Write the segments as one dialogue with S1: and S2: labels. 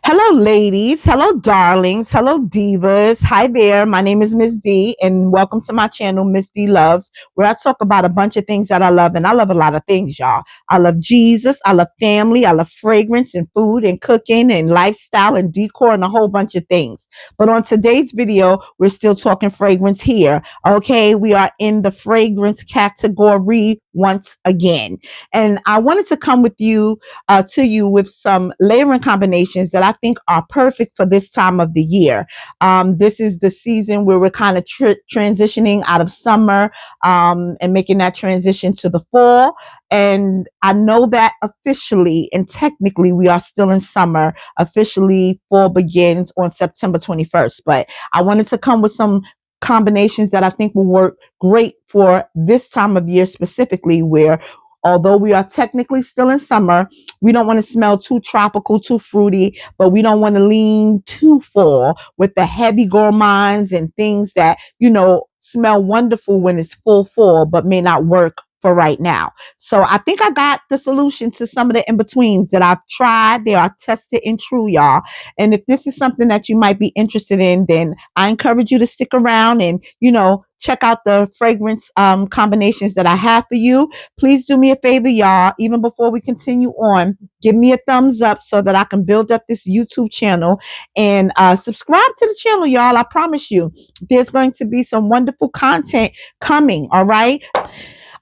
S1: Hello, ladies. Hello, darlings. Hello, divas. Hi there. My name is Miss D, and welcome to my channel, Miss D Loves, where I talk about a bunch of things that I love, and I love a lot of things, y'all. I love Jesus. I love family. I love fragrance and food and cooking and lifestyle and decor and a whole bunch of things. But on today's video, we're still talking fragrance here. Okay, we are in the fragrance category once again, and I wanted to come to you with some layering combinations that I think are perfect for this time of the year. This is the season where we're kind of transitioning out of summer and making that transition to the fall. And I know that officially and technically we are still in summer. Officially, fall begins on September 21st. But I wanted to come with some combinations that I think will work great for this time of year specifically, where although we are technically still in summer, we don't want to smell too tropical, too fruity, but we don't want to lean too fall with the heavy gourmands and things that, smell wonderful when it's full fall, but may not work for right now. So I think I got the solution to some of the in-betweens that I've tried. They are tested and true, y'all. And if this is something that you might be interested in, then I encourage you to stick around and, check out the fragrance combinations that I have for you. Please do me a favor, y'all. Even before we continue on, give me a thumbs up so that I can build up this YouTube channel and subscribe to the channel, y'all. I promise you, there's going to be some wonderful content coming. All right.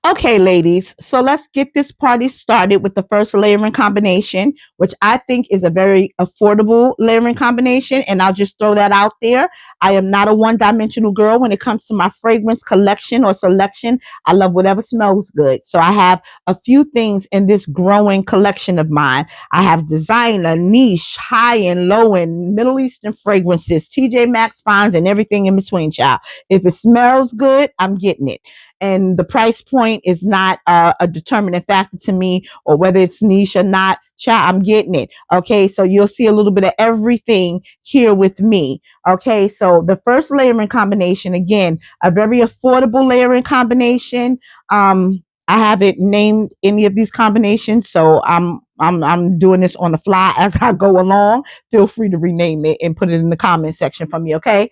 S1: Okay, ladies, so let's get this party started with the first layering combination, which I think is a very affordable layering combination. And I'll just throw that out there. I am not a one-dimensional girl when it comes to my fragrance collection or selection. I love whatever smells good. So I have a few things in this growing collection of mine. I have designer, niche, high and low and Middle Eastern fragrances, TJ Maxx finds, and everything in between, child. If it smells good, I'm getting it, and the price point is not a determining factor to me, or whether it's niche or not. Child, I'm getting it. Okay, so you'll see a little bit of everything here with me. Okay, so the first layering combination, again, a very affordable layering combination. I haven't named any of these combinations, so I'm doing this on the fly as I go along. Feel free to rename it and put it in the comment section for me. Okay,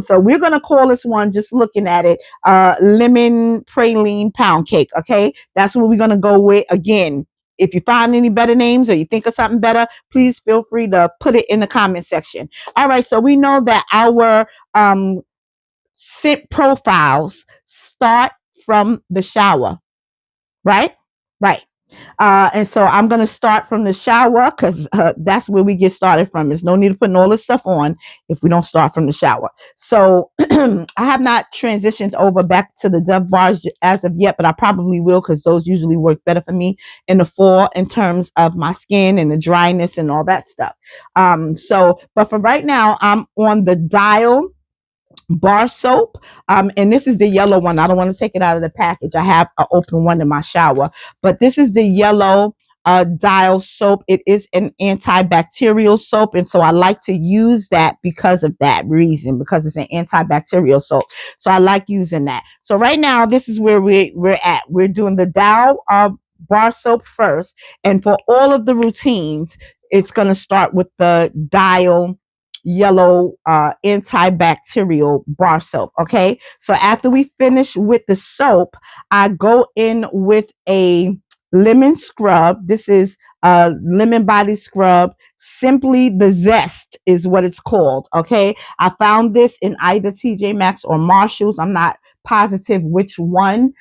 S1: so we're gonna call this one, just looking at it, lemon praline pound cake. Okay, that's what we're gonna go with. Again, if you find any better names or you think of something better, please feel free to put it in the comment section. All right, so we know that our scent profiles start from the shower, right? Right. And so I'm going to start from the shower because that's where we get started from. There's no need to put all this stuff on if we don't start from the shower. So I have not transitioned over back to the Dove bars as of yet, but I probably will because those usually work better for me in the fall in terms of my skin and the dryness and all that stuff. But for right now, I'm on the Dial bar soap, and this is the yellow one. I don't want to take it out of the package. I have an open one in my shower, but this is the yellow Dial soap. It is an antibacterial soap, and so I like to use that because of that reason, because it's an antibacterial soap. So I like using that. So right now, this is where we're at. We're doing the Dial bar soap first, and for all of the routines, it's going to start with the Dial yellow antibacterial bar soap. Okay, so after we finish with the soap, I go in with a lemon scrub. This is a lemon body scrub. Simply the Zest is what it's called. Okay, I found this in either TJ Maxx or Marshalls. I'm not positive which one.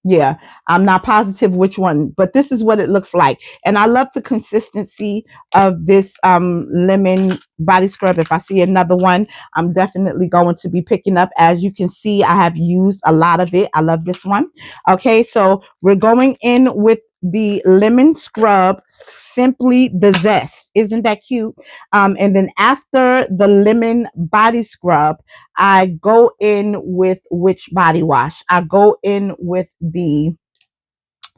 S1: Yeah, I'm not positive which one, but this is what it looks like. And I love the consistency of this lemon body scrub. If I see another one, I'm definitely going to be picking up. As you can see, I have used a lot of it. I love this one. Okay, so we're going in with the lemon scrub, simply the Zest. Isn't that cute? And then after the lemon body scrub, I go in with which body wash? I go in with the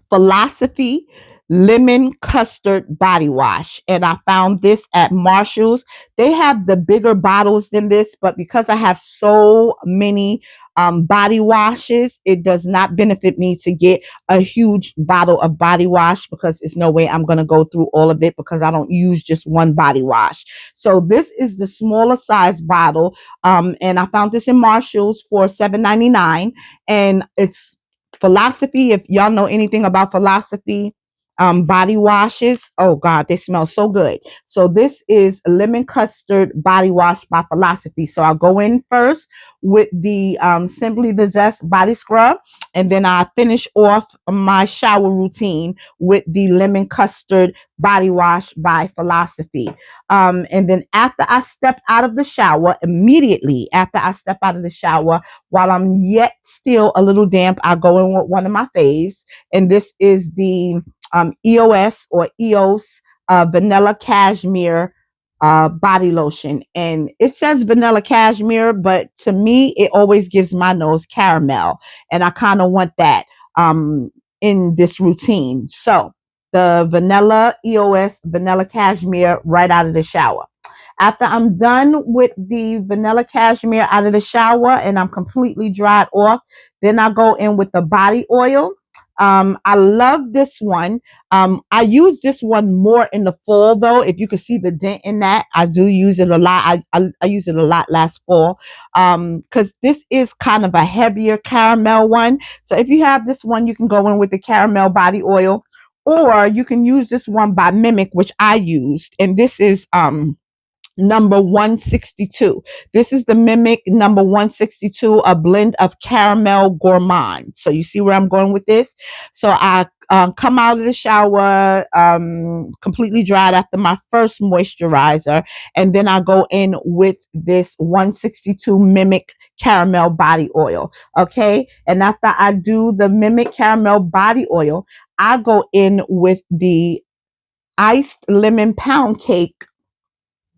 S1: Philosophy lemon custard body wash. And I found this at Marshall's. They have the bigger bottles than this, but because I have so many body washes, it does not benefit me to get a huge bottle of body wash because there's no way I'm going to go through all of it because I don't use just one body wash. So this is the smaller size bottle. And I found this in Marshall's for $7.99. And it's Philosophy. If y'all know anything about Philosophy, body washes, oh God, they smell so good. So this is lemon custard body wash by Philosophy. So I'll go in first with the Simply the Zest body scrub, and then I finish off my shower routine with the lemon custard body wash by Philosophy. And then after I step out of the shower, immediately after I step out of the shower, while I'm yet still a little damp, I go in with one of my faves, and this is the EOS vanilla cashmere body lotion. And it says vanilla cashmere, but to me, it always gives my nose caramel. And I kind of want that in this routine. So the vanilla EOS vanilla cashmere right out of the shower. After I'm done with the vanilla cashmere out of the shower and I'm completely dried off, then I go in with the body oil. I love this one. I use this one more in the fall though. If you can see the dent in that, I do use it a lot. I use it a lot last fall because this is kind of a heavier caramel one. So if you have this one, you can go in with the caramel body oil, or you can use this one by Mimic, which I used, and this is number 162. This is the Mimic number 162, a blend of caramel gourmand. So you see where I'm going with this? So I come out of the shower completely dried after my first moisturizer, and then I go in with this 162 Mimic caramel body oil. Okay. And after I do the Mimic caramel body oil, I go in with the iced lemon pound cake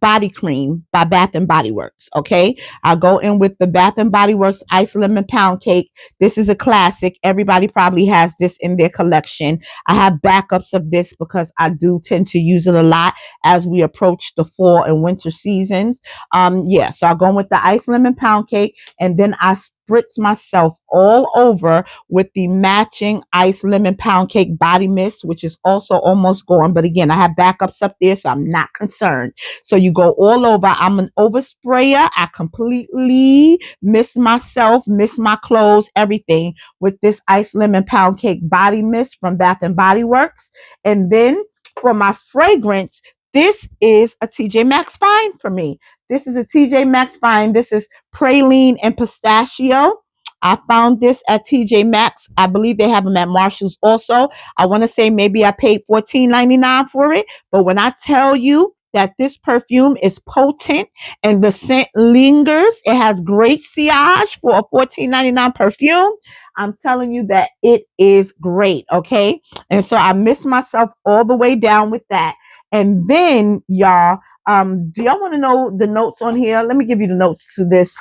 S1: body cream by Bath and Body Works. Okay. I'll go in with the Bath and Body Works Ice Lemon Pound Cake. This is a classic. Everybody probably has this in their collection. I have backups of this because I do tend to use it a lot as we approach the fall and winter seasons. Yeah. So I'll go in with the Ice Lemon Pound Cake, and then I spritz myself all over with the matching ice lemon pound cake body mist, which is also almost gone. But again, I have backups up there, so I'm not concerned. So you go all over. I'm an oversprayer. I completely miss myself, miss my clothes, everything with this ice lemon pound cake body mist from Bath and Body Works. And then for my fragrance, this is a TJ Maxx find for me. This is a TJ Maxx find. This is praline and pistachio. I found this at TJ Maxx. I believe they have them at Marshall's also. I want to say maybe I paid $14.99 for it. But when I tell you that this perfume is potent and the scent lingers, it has great sillage for a $14.99 perfume. I'm telling you that it is great. Okay. And so I missed myself all the way down with that. And then, y'all, do y'all want to know the notes on here? Let me give you the notes to this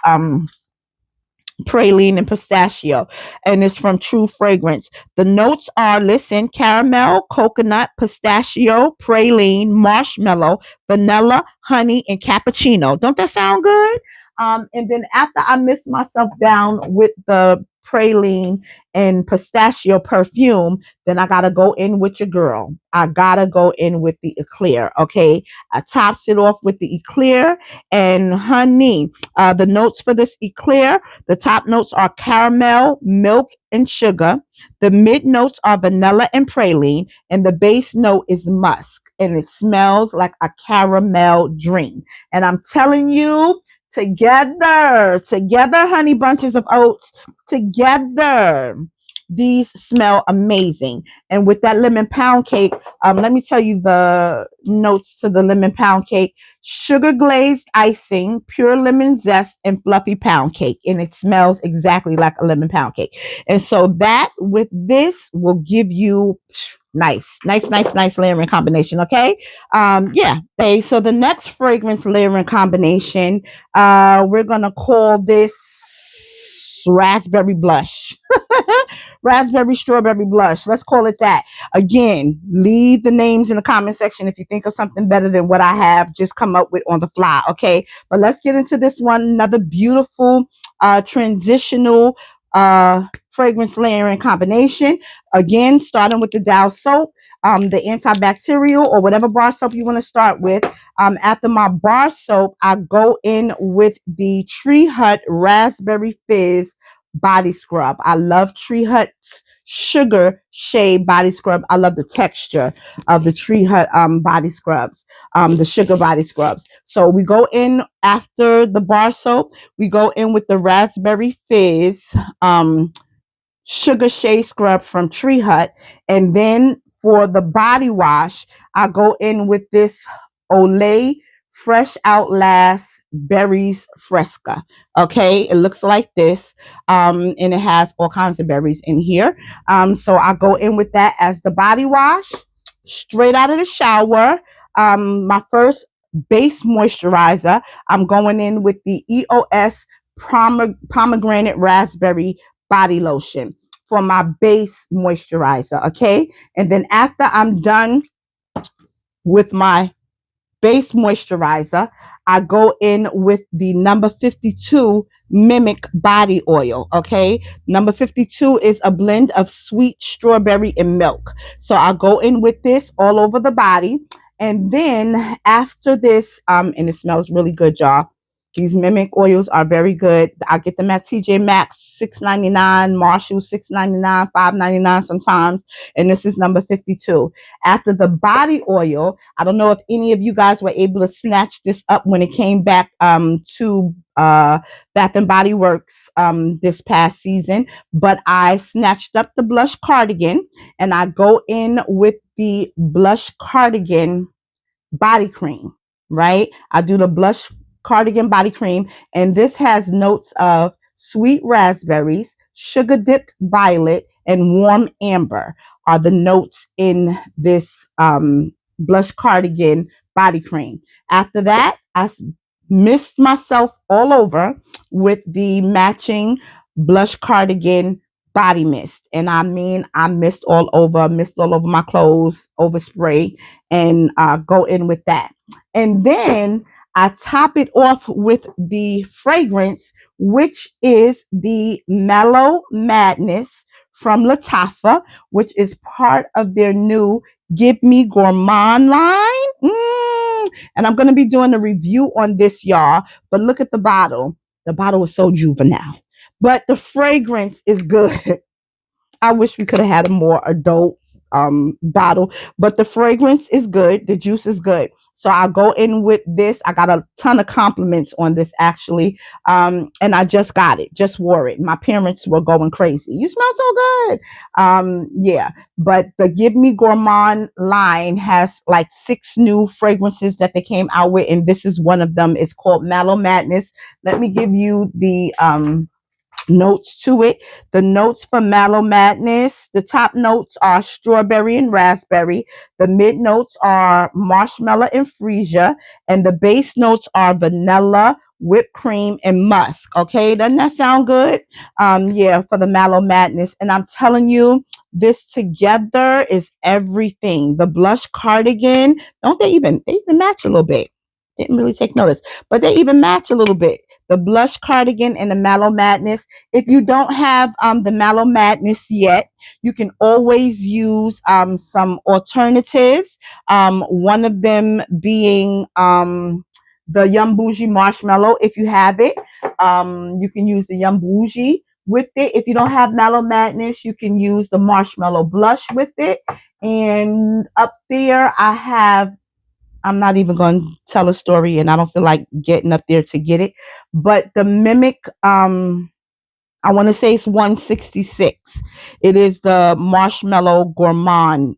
S1: praline and pistachio, and it's from True Fragrance. The notes are, listen: caramel, coconut, pistachio, praline, marshmallow, vanilla, honey, and cappuccino. Don't that sound good? And then after I missed myself down with the praline and pistachio perfume, then I gotta go in with your girl. I gotta go in with the eclair. Okay, I tops it off with the eclair, and honey, the notes for this eclair: the top notes are caramel, milk, and sugar. The mid notes are vanilla and praline, and the base note is musk, and it smells like a caramel dream. And I'm telling you, together, honey bunches of oats, together, these smell amazing. And with that lemon pound cake, let me tell you the notes to the lemon pound cake: sugar glazed icing, pure lemon zest, and fluffy pound cake. And it smells exactly like a lemon pound cake. And so that with this will give you nice layering combination. Okay. Yeah. Okay. So the next fragrance layering combination, we're going to call this raspberry blush. Raspberry strawberry blush. Let's call it that. Again, leave the names in the comment section if you think of something better than what I have just come up with on the fly. Okay. But let's get into this one. Another beautiful transitional fragrance layering combination. Again, starting with the Dow soap. The antibacterial or whatever bar soap you want to start with. After my bar soap, I go in with the Tree Hut Raspberry Fizz body scrub. I love Tree Hut's sugar shade body scrub. I love the texture of the Tree Hut body scrubs, the sugar body scrubs. So we go in after the bar soap. We go in with the Raspberry Fizz sugar shea scrub from Tree Hut. And then for the body wash, I go in with this Olay Fresh Outlast Berries Fresca. Okay, it looks like this. And it has all kinds of berries in here. So I go in with that as the body wash, straight out of the shower. My first base moisturizer, I'm going in with the EOS pomegranate raspberry body lotion for my base moisturizer. Okay. And then after I'm done with my base moisturizer, I go in with the number 52 Mimic body oil. Okay. Number 52 is a blend of sweet strawberry and milk. So I go in with this all over the body. And then after this, and it smells really good, y'all. These Mimic oils are very good. I get them at TJ Maxx, $6.99, Marshall, $6.99, $5.99 sometimes. And this is number 52. After the body oil, I don't know if any of you guys were able to snatch this up when it came back to Bath and Body Works this past season, but I snatched up the blush cardigan and I go in with the blush cardigan body cream, right? I do the blush cardigan body cream, and this has notes of sweet raspberries, sugar dipped violet, and warm amber are the notes in this blush cardigan body cream. After that, I mist myself all over with the matching blush cardigan body mist. And I mean, I mist all over my clothes, overspray, and go in with that. And then I top it off with the fragrance, which is the Mellow Madness from Lattafa, which is part of their new Give Me Gourmand line. And I'm going to be doing a review on this, y'all. But look at the bottle. The bottle is so juvenile, but the fragrance is good. I wish we could have had a more adult bottle, but the fragrance is good. The juice is good. So I'll go in with this. I got a ton of compliments on this actually. And I just got it, just wore it. My parents were going crazy. You smell so good. Yeah. But the Give Me Gourmand line has like 6 new fragrances that they came out with. And this is one of them. It's called Mellow Madness. Let me give you the notes to it. The notes for Mallow Madness. The top notes are strawberry and raspberry. The mid notes are marshmallow and freesia. And the base notes are vanilla, whipped cream, and musk. Okay, doesn't that sound good? Yeah, for the Mallow Madness. And I'm telling you, this together is everything. The blush cardigan, don't they even match a little bit. Didn't really take notice, but they even match a little bit. The blush cardigan and the Mallow Madness. If you don't have the Mallow Madness yet, you can always use some alternatives. One of them being the Yum Bougie Marshmallow. If you have it, you can use the Yum Bougie with it. If you don't have Mallow Madness, you can use the Marshmallow Blush with it. And up there, I'm not even going to tell a story, and I don't feel like getting up there to get it. But the Mimic, I want to say it's 166. It is the Marshmallow Gourmand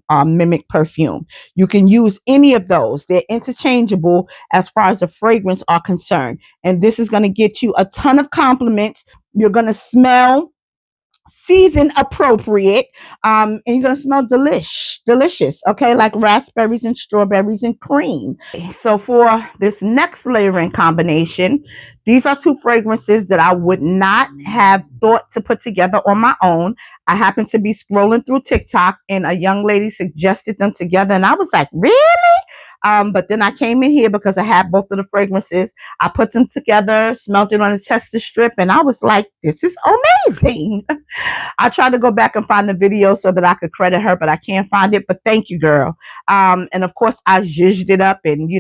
S1: Mimic perfume. You can use any of those. They're interchangeable as far as the fragrance are concerned. And this is going to get you a ton of compliments. You're going to smell season appropriate, and you're gonna smell delicious, okay, like raspberries and strawberries and cream. So for this next layering combination, these are two fragrances that I would not have thought to put together on my own. I happened to be scrolling through TikTok and a young lady suggested them together, and I was like, really? But then I came in here because I had both of the fragrances. I put them together, smelled it on a tester strip, and I was like, this is amazing. I tried to go back and find the video so that I could credit her, but I can't find it. But thank you, girl. And of course, I zhuzhed it up and,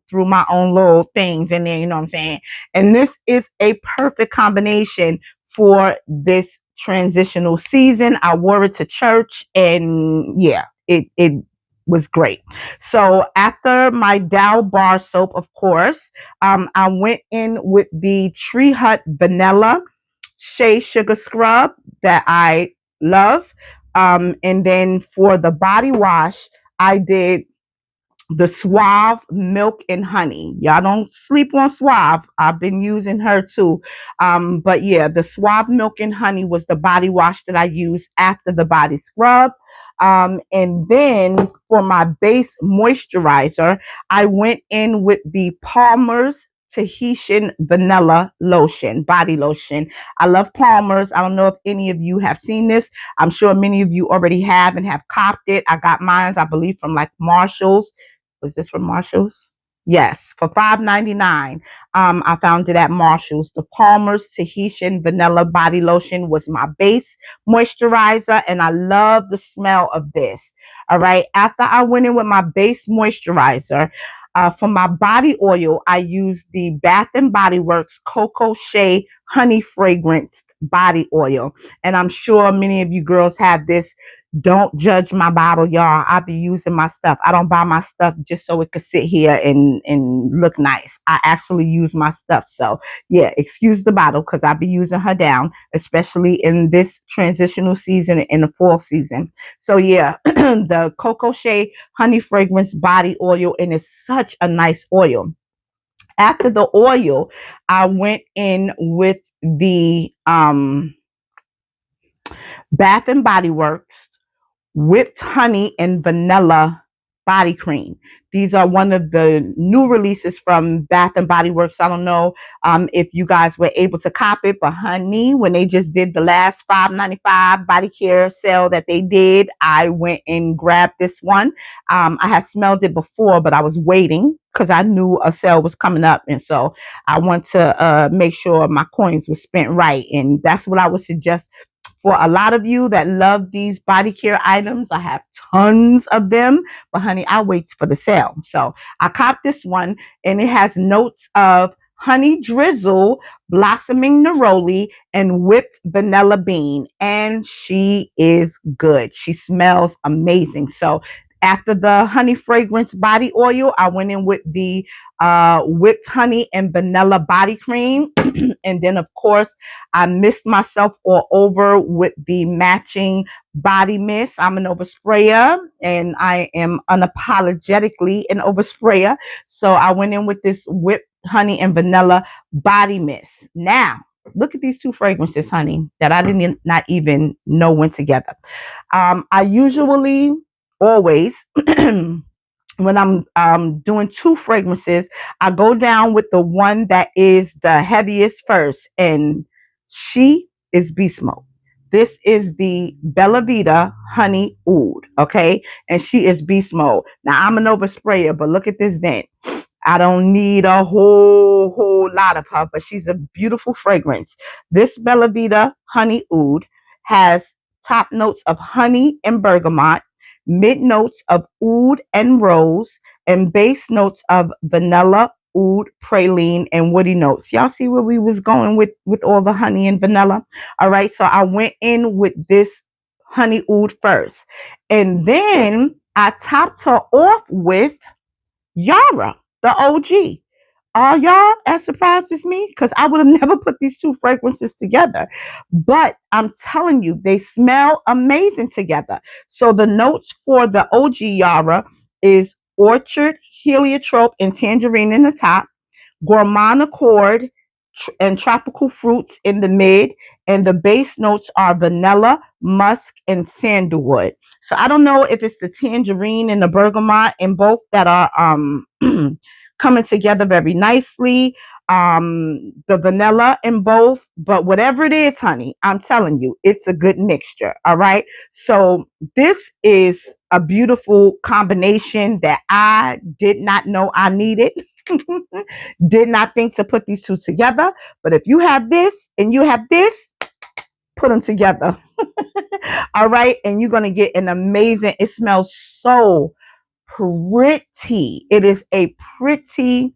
S1: threw my own little things in there, you know what I'm saying? And this is a perfect combination for this transitional season. I wore it to church and yeah, it was great. So after my Dow bar soap, of course, I went in with the Tree Hut Vanilla Shea Sugar Scrub that I love. And then for the body wash, I did the Suave Milk and Honey. Y'all don't sleep on Suave. I've been using her too. But yeah, the Suave Milk and Honey was the body wash that I used after the body scrub. And then for my base moisturizer, I went in with the Palmer's Tahitian Vanilla Lotion, body lotion. I love Palmer's. I don't know if any of you have seen this. I'm sure many of you already have and have copped it. I got mine, I believe, from like Marshall's. Was this from Marshall's? Yes, for $5.99. I found it at Marshall's. The Palmer's Tahitian Vanilla Body Lotion was my base moisturizer, and I love the smell of this. All right. After I went in with my base moisturizer, for my body oil, I used the Bath and Body Works Cocoa Shea Honey Fragrance Body Oil, and I'm sure many of you girls have this. Don't judge my bottle, y'all. I be using my stuff. I don't buy my stuff just so it could sit here and look nice. I actually use my stuff. So yeah, excuse the bottle because I be using her down, especially in this transitional season in the fall season. So yeah, the Cocoa Shea Honey Fragrance Body Oil, and it's such a nice oil. After the oil, I went in with the Bath and Body Works whipped honey and vanilla body cream. These are one of the new releases from Bath and Body Works. I don't know if you guys were able to cop it, but honey, when they just did the last $5.95 body care sale that they did, I went and grabbed this one. I had smelled it before, but I was waiting because I knew a sale was coming up, and so I want to make sure my coins were spent right, and that's what I would suggest for a lot of you that love these body care items. I have tons of them, but honey, I wait for the sale. So I copped this one, and it has notes of honey drizzle, blossoming neroli, and whipped vanilla bean. And she is good. She smells amazing. So after the honey fragrance body oil, I went in with the whipped honey and vanilla body cream. And then, of course, I missed myself all over with the matching body mist. I'm an oversprayer, and I am unapologetically an oversprayer. So I went in with this whipped honey and vanilla body mist. Now, look at these two fragrances, honey, that I did not even know went together. I usually always when I'm doing two fragrances, I go down with the one that is the heaviest first, and she is Beast Mode. This is the Bella Vita Honey Oud, okay? And she is Beast Mode. Now, I'm an oversprayer, but look at this scent. I don't need a whole lot of her, but she's a beautiful fragrance. This Bella Vita Honey Oud has top notes of honey and bergamot, mid notes of oud and rose, and base notes of vanilla, oud, praline, and woody notes. Y'all see where we was going with all the honey and vanilla? All right, so I went in with this honey oud first, and then I topped her off with Yara, the OG. Are y'all as surprised as me? Because I would have never put these two fragrances together. But I'm telling you, they smell amazing together. So the notes for the OG Yara is orchard, heliotrope, and tangerine in the top, gourmand accord and tropical fruits in the mid, and the base notes are vanilla, musk, and sandalwood. So I don't know if it's the tangerine and the bergamot in both that are coming together very nicely. The vanilla in both, but whatever it is, honey, I'm telling you, it's a good mixture. All right. So this is a beautiful combination that I did not know I needed. Did not think to put these two together. But if you have this and you have this, put them together. All right. And you're going to get an amazing, it smells so pretty. It is a pretty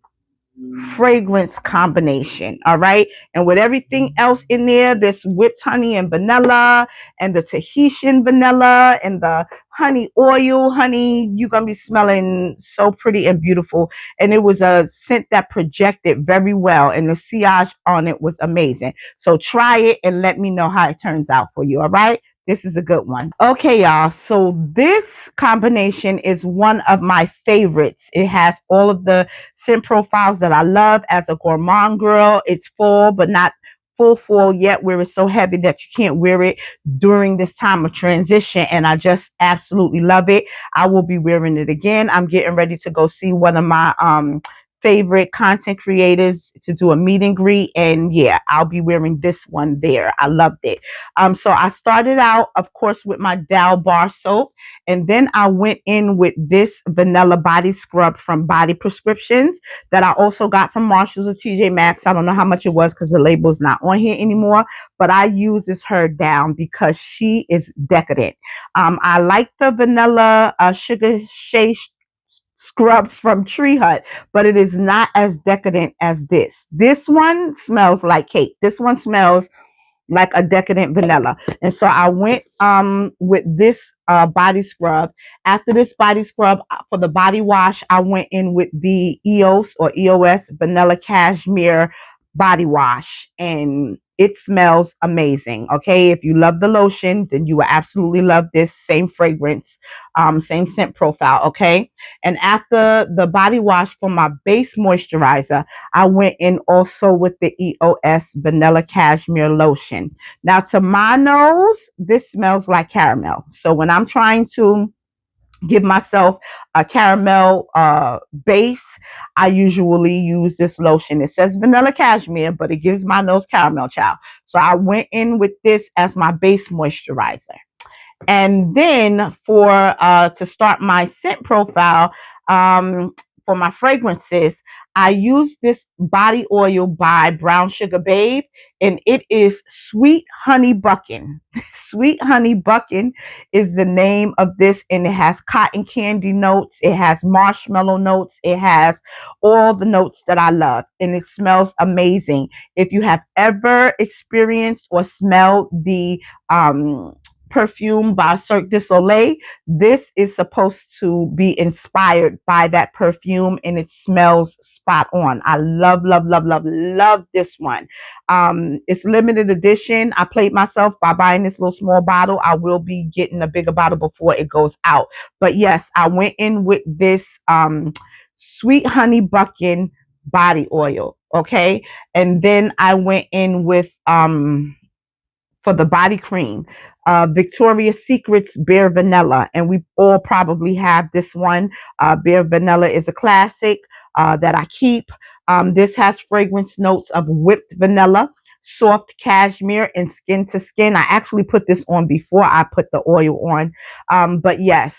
S1: fragrance combination. All right. And with everything else in there, this whipped honey and vanilla and the Tahitian vanilla and the honey oil, honey, you're going to be smelling so pretty and beautiful. And it was a scent that projected very well. And the sillage on it was amazing. So try it and let me know how it turns out for you. All right. This is a good one. Okay, y'all. So this combination is one of my favorites. It has all of the scent profiles that I love as a gourmand girl. It's full, but not full yet, where it's so heavy that you can't wear it during this time of transition. And I just absolutely love it. I will be wearing it again. I'm getting ready to go see one of my favorite content creators to do a meet and greet, and yeah, I'll be wearing this one there. I loved it. So I started out, of course, with my Dow bar soap, and then I went in with this vanilla body scrub from Body Prescriptions that I also got from Marshalls or TJ Maxx. I don't know how much it was because the label's not on here anymore, but I uses her down because she is decadent. I like the vanilla sugar shea scrub from Tree Hut, but it is not as decadent as this. This one smells like cake. This one smells like a decadent vanilla. And so I went with this body scrub. After this body scrub for the body wash, I went in with the EOS vanilla cashmere body wash, and it smells amazing. Okay, if you love the lotion, then you will absolutely love this same fragrance, same scent profile. Okay, and after the body wash for my base moisturizer, I went in also with the EOS vanilla cashmere lotion. Now, to my nose, this smells like caramel. So when I'm trying to give myself a caramel base, I usually use this lotion. It says vanilla cashmere, but it gives my nose caramel, child. So I went in with this as my base moisturizer. And then for to start my scent profile, for my fragrances, I use this body oil by Brown Sugar Babe, and it is Sweet Honey Buckin. Sweet Honey Buckin is the name of this, and it has cotton candy notes, it has marshmallow notes, it has all the notes that I love, and it smells amazing. If you have ever experienced or smelled the perfume by Cirque du Soleil, this is supposed to be inspired by that perfume, and it smells spot on. I love this one. It's limited edition. I played myself by buying this little small bottle. I will be getting a bigger bottle before it goes out. But yes, I went in with this Sweet Honey Buckin body oil. Okay. And then I went in with for the body cream, Victoria's Secret's Bare Vanilla. And we all probably have this one. Bare Vanilla is a classic that I keep. This has fragrance notes of whipped vanilla, soft cashmere, and skin to skin. I actually put this on before I put the oil on. But yes,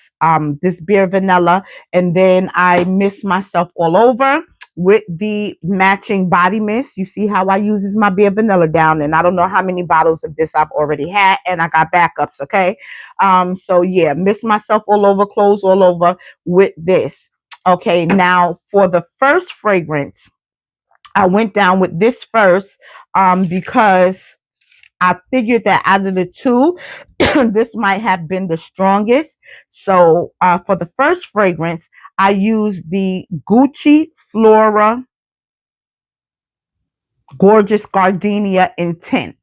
S1: this Bare Vanilla. And then I mist myself all over with the matching body mist. You see how I uses my Bare Vanilla down, and I don't know how many bottles of this I've already had, and I got backups. Okay, so yeah, mist myself all over, clothes all over with this. Okay, now for the first fragrance, I went down with this first because I figured that out of the two, this might have been the strongest. So for the first fragrance, I used the Gucci Flora Gorgeous Gardenia Intense.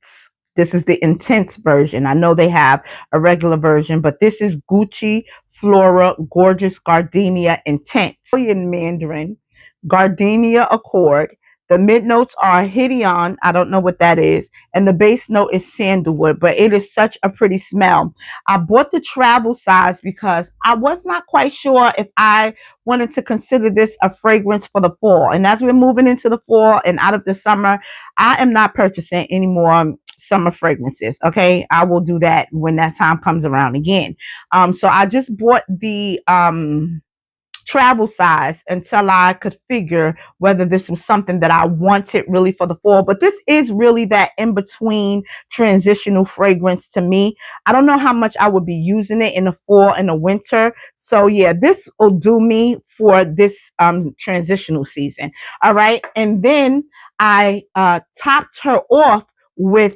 S1: This is the intense version. I know they have a regular version, but this is Gucci Flora Gorgeous Gardenia Intense. In Mandarin, Gardenia Accord, The mid notes are Hideon. I don't know what that is. And the base note is sandalwood, but it is such a pretty smell. I bought the travel size because I was not quite sure if I wanted to consider this a fragrance for the fall. And as we're moving into the fall and out of the summer, I am not purchasing any more summer fragrances. Okay. I will do that when that time comes around again. So I just bought the travel size until I could figure whether this was something that I wanted really for the fall. But this is really that in between transitional fragrance to me. I don't know how much I would be using it in the fall and the winter. So yeah, this will do me for this transitional season. All right. And then I topped her off with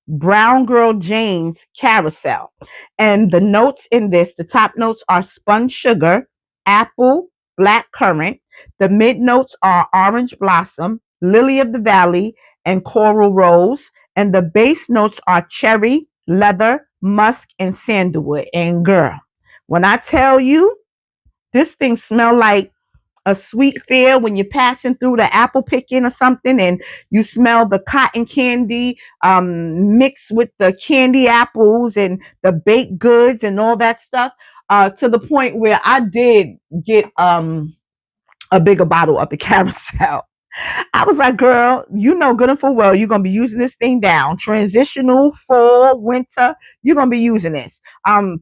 S1: Brown Girl Jane's Carousel. And the notes in this, the top notes are spun sugar, apple, black currant. The mid notes are orange blossom, lily of the valley, and coral rose. And the base notes are cherry, leather, musk, and sandalwood. And girl, when I tell you, this thing smell like a sweet fair when you're passing through the apple picking or something and you smell the cotton candy mixed with the candy apples and the baked goods and all that stuff, to the point where I did get a bigger bottle of the carousel. I was like, girl, you know good and full well you're gonna be using this thing down. Transitional fall, winter, you're gonna be using this.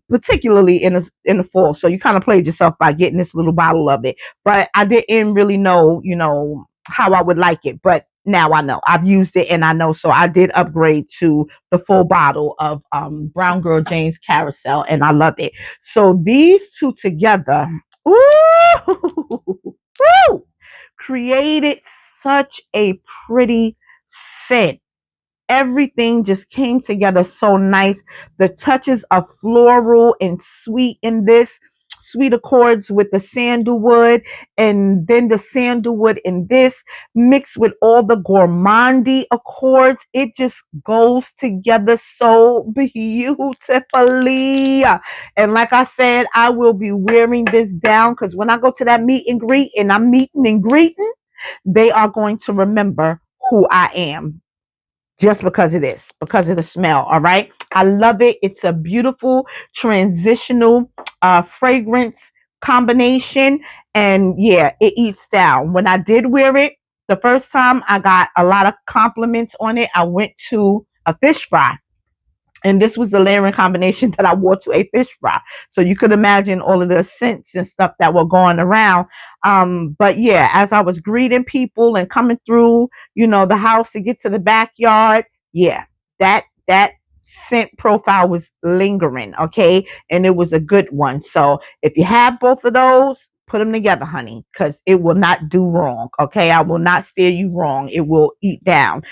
S1: Particularly in the fall. So you kind of played yourself by getting this little bottle of it. But I didn't really know, how I would like it. But now I know. I've used it and I know. So I did upgrade to the full bottle of Brown Girl Jane's Carousel and I love it. So these two together, ooh, woo, created such a pretty scent. Everything just came together so nice. The touches of floral and sweet in this, sweet accords with the sandalwood, and then the sandalwood in this, mixed with all the gourmandy accords. It just goes together so beautifully. And like I said, I will be wearing this down because when I go to that meet and greet and I'm meeting and greeting, they are going to remember who I am just because of this, because of the smell. All right. I love it. It's a beautiful transitional fragrance combination. And yeah, it eats down. When I did wear it the first time, I got a lot of compliments on it. I went to a fish fry. And this was the layering combination that I wore to a fish fry. So you could imagine all of the scents and stuff that were going around. But yeah, as I was greeting people and coming through, the house to get to the backyard, yeah, that scent profile was lingering, okay? And it was a good one. So if you have both of those, put them together, honey, because it will not do wrong, okay? I will not steer you wrong. It will eat down.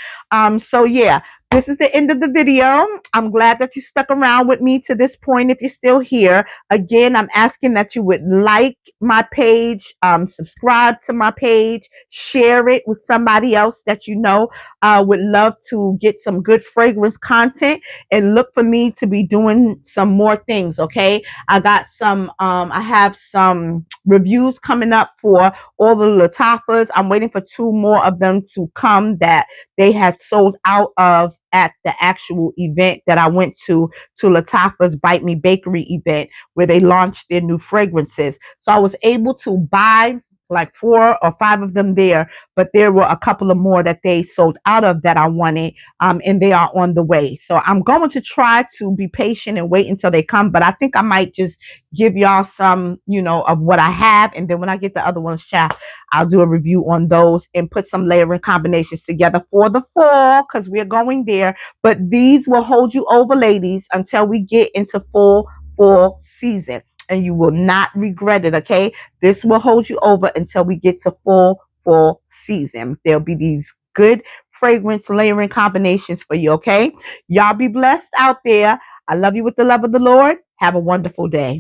S1: So yeah, this is the end of the video. I'm glad that you stuck around with me to this point if you're still here. Again, I'm asking that you would like my page, subscribe to my page, share it with somebody else that you know would love to get some good fragrance content, and look for me to be doing some more things, okay? I have some reviews coming up for all the Latifahs. I'm waiting for 2 more of them to come that they had sold out of at the actual event that I went to Latifah's Bite Me Bakery event where they launched their new fragrances. So I was able to buy like 4 or 5 of them there, but there were a couple of more that they sold out of that I wanted, and they are on the way. So I'm going to try to be patient and wait until they come, but I think I might just give y'all some, of what I have, and then when I get the other ones, chat, I'll do a review on those and put some layering combinations together for the fall because we're going there. But these will hold you over, ladies, until we get into full fall season. And you will not regret it, okay? This will hold you over until we get to full fall season. There'll be these good fragrance layering combinations for you, okay? Y'all be blessed out there. I love you with the love of the Lord. Have a wonderful day.